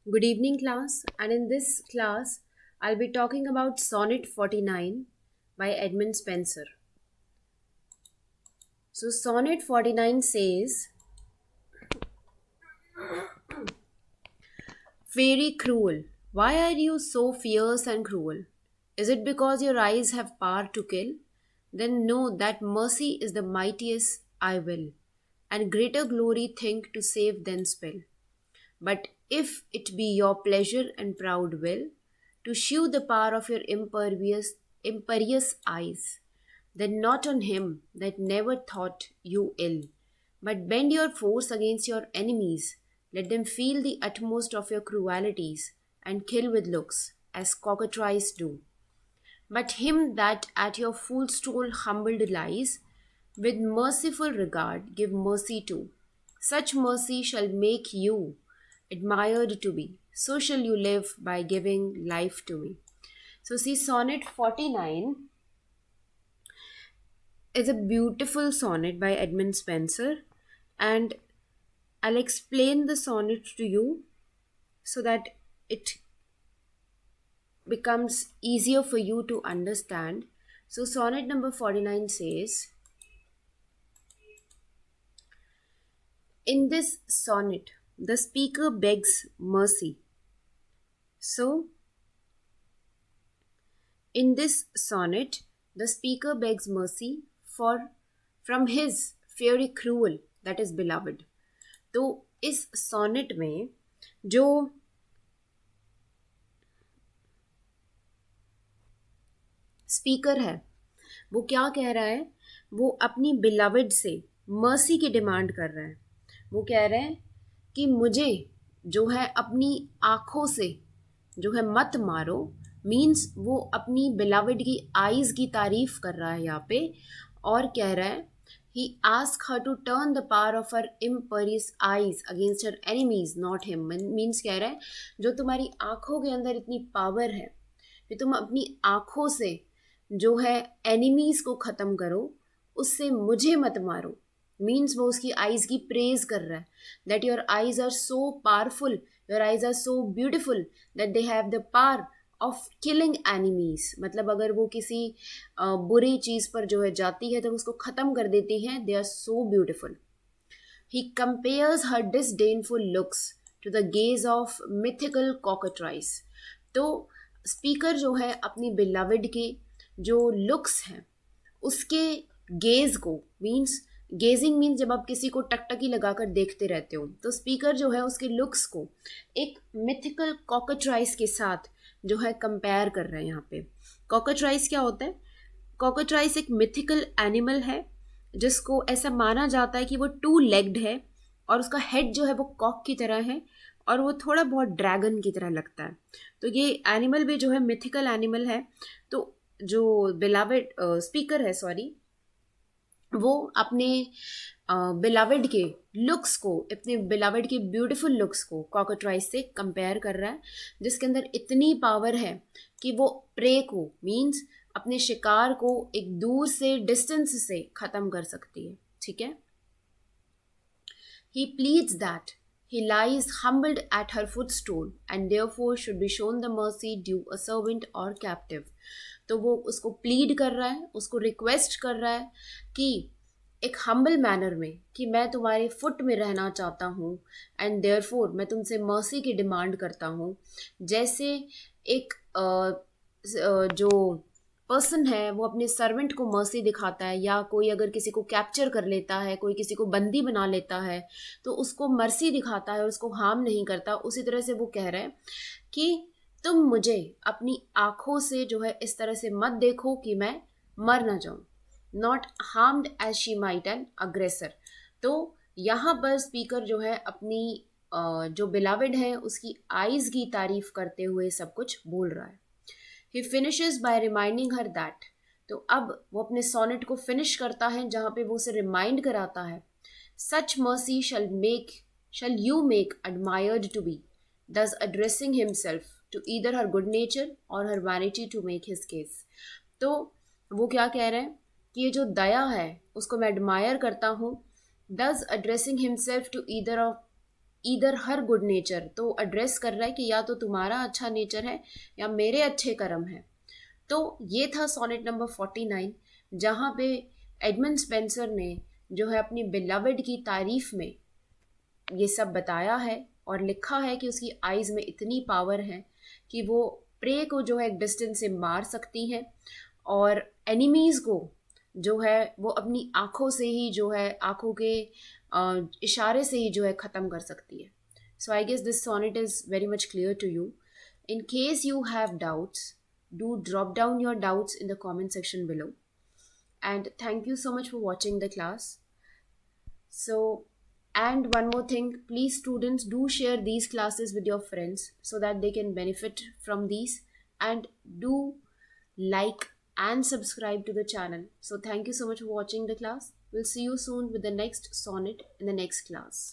Good evening, class. And in this class, I'll be talking about Sonnet 49 by Edmund Spenser. So, Sonnet 49 says, Very cruel, why are you so fierce and cruel? Is it because your eyes have power to kill? Then know that mercy is the mightiest I will, and greater glory think to save than spill. But if it be your pleasure and proud will to shew the power of your imperious eyes, then not on him that never thought you ill, but bend your force against your enemies, let them feel the utmost of your cruelties, and kill with looks, as cockatrice do. But him that at your footstool humbled lies, with merciful regard give mercy to. Such mercy shall make you admired to be. So shall you live by giving life to me. So see, Sonnet 49 is a beautiful sonnet by Edmund Spenser, and I'll explain the sonnet to you so that it becomes easier for you to understand. So, sonnet number 49 says, In this sonnet, the speaker begs mercy. So, in this sonnet, the speaker begs mercy for from his fiery cruel, that is beloved. तो इस sonnet में जो speaker है वो क्या कह रहा है, वो अपनी बिलवड से मर्सी की डिमांड कर रहा है। वो कह रहे हैं कि मुझे जो है अपनी आँखों से जो है मत मारो, मीन्स वो अपनी बिलवड की आइज़ की तारीफ कर रहा है यहाँ पे, और कह रहा है he ask her to turn the power of her imperious eyes against her enemies not him. Means कह रहा है जो तुम्हारी आँखों के अंदर इतनी पावर है कि तुम अपनी आँखों से जो है एनिमीज को ख़त्म करो, उससे मुझे मत मारो। मीन्स वो उसकी आइज़ की प्रेज कर रहा है that your eyes are so powerful, your eyes are so beautiful that they have the power of killing enemies. मतलब अगर वो किसी बुरी चीज़ पर जो है जाती है तो उसको ख़त्म कर देती हैं। They are so beautiful. He compares her disdainful looks to the gaze of mythical cockatrice. तो स्पीकर जो है अपनी बिलवड के जो लुक्स हैं उसके गेज को, मीन्स गेजिंग मीन्स जब आप किसी को टकटकी लगाकर देखते रहते हो, तो स्पीकर जो है उसके लुक्स को एक मिथिकल कॉकट्राइस के साथ जो है कंपेयर कर रहे हैं यहाँ पे। कॉकट्राइस क्या होता है? कॉकट्राइस एक मिथिकल एनिमल है जिसको ऐसा माना जाता है कि वो टू लेग्ड है और उसका हेड जो है वो कॉक की तरह है और वो थोड़ा बहुत ड्रैगन की तरह लगता है। तो ये एनिमल भी जो है मिथिकल एनिमल है। तो जो बिलावेड स्पीकर है, सॉरी, वो अपने बिलावेड के लुक्स को, अपने बिलावेड के ब्यूटीफुल लुक्स को कॉकट्राइस से कंपेयर कर रहा है, जिसके अंदर इतनी पावर है कि वो प्रे को, मीन्स अपने शिकार को एक दूर से, डिस्टेंस से ख़त्म कर सकती है। ठीक है। He pleads that he lies humbled at her footstool and therefore should be shown the mercy due a servant or captive। तो वो उसको प्लीड कर रहा है, उसको रिक्वेस्ट कर रहा है कि एक हम्बल मैनर में कि मैं तुम्हारे फुट में रहना चाहता हूँ एंड देयरफॉर मैं तुमसे मर्सी की डिमांड करता हूँ। जैसे एक जो पर्सन है वो अपने सर्वेंट को मर्सी दिखाता है, या कोई अगर किसी को कैप्चर कर लेता है, कोई किसी को बंदी बना लेता है तो उसको मर्सी दिखाता है और उसको हार्म नहीं करता, उसी तरह से वो कह रहे हैं कि तुम मुझे अपनी आँखों से जो है इस तरह से मत देखो कि मैं मर ना जाऊँ। Not harmed as she might an aggressor. तो यहाँ पर स्पीकर जो है अपनी जो बिलावेड है उसकी आइज़ की तारीफ करते हुए सब कुछ बोल रहा है। He finishes by reminding her that. तो अब वो अपने सोनेट को फिनिश करता है जहाँ पे वो उसे रिमाइंड कराता है, such mercy shall you make admired to be, thus addressing himself to either her good nature or her vanity to make his case। तो वो क्या कह रहे हैं कि ये जो दया है उसको मैं एडमायर करता हूँ, thus addressing himself to either of इधर हर गुड नेचर, तो एड्रेस कर रहा है कि या तो तुम्हारा अच्छा नेचर है या मेरे अच्छे कर्म है। तो ये था सोनेट नंबर 49, जहाँ पे एडमंड स्पेंसर ने जो है अपनी बिलवड की तारीफ में ये सब बताया है और लिखा है कि उसकी आइज़ में इतनी पावर है कि वो प्रे को जो है एक डिस्टेंस से मार सकती हैं, और एनिमीज़ को जो है वो अपनी आँखों से ही जो है, आँखों के इशारे से ही जो है ख़त्म कर सकती है। So I guess this sonnet is very much clear to you. In case you have doubts, do drop down your doubts in the comment section below. And thank you so much for watching the class. So, and one more thing, please students, do share these classes with your friends so that they can benefit from these, and do like and subscribe to the channel. So thank you so much for watching the class. We'll see you soon with the next sonnet in the next class.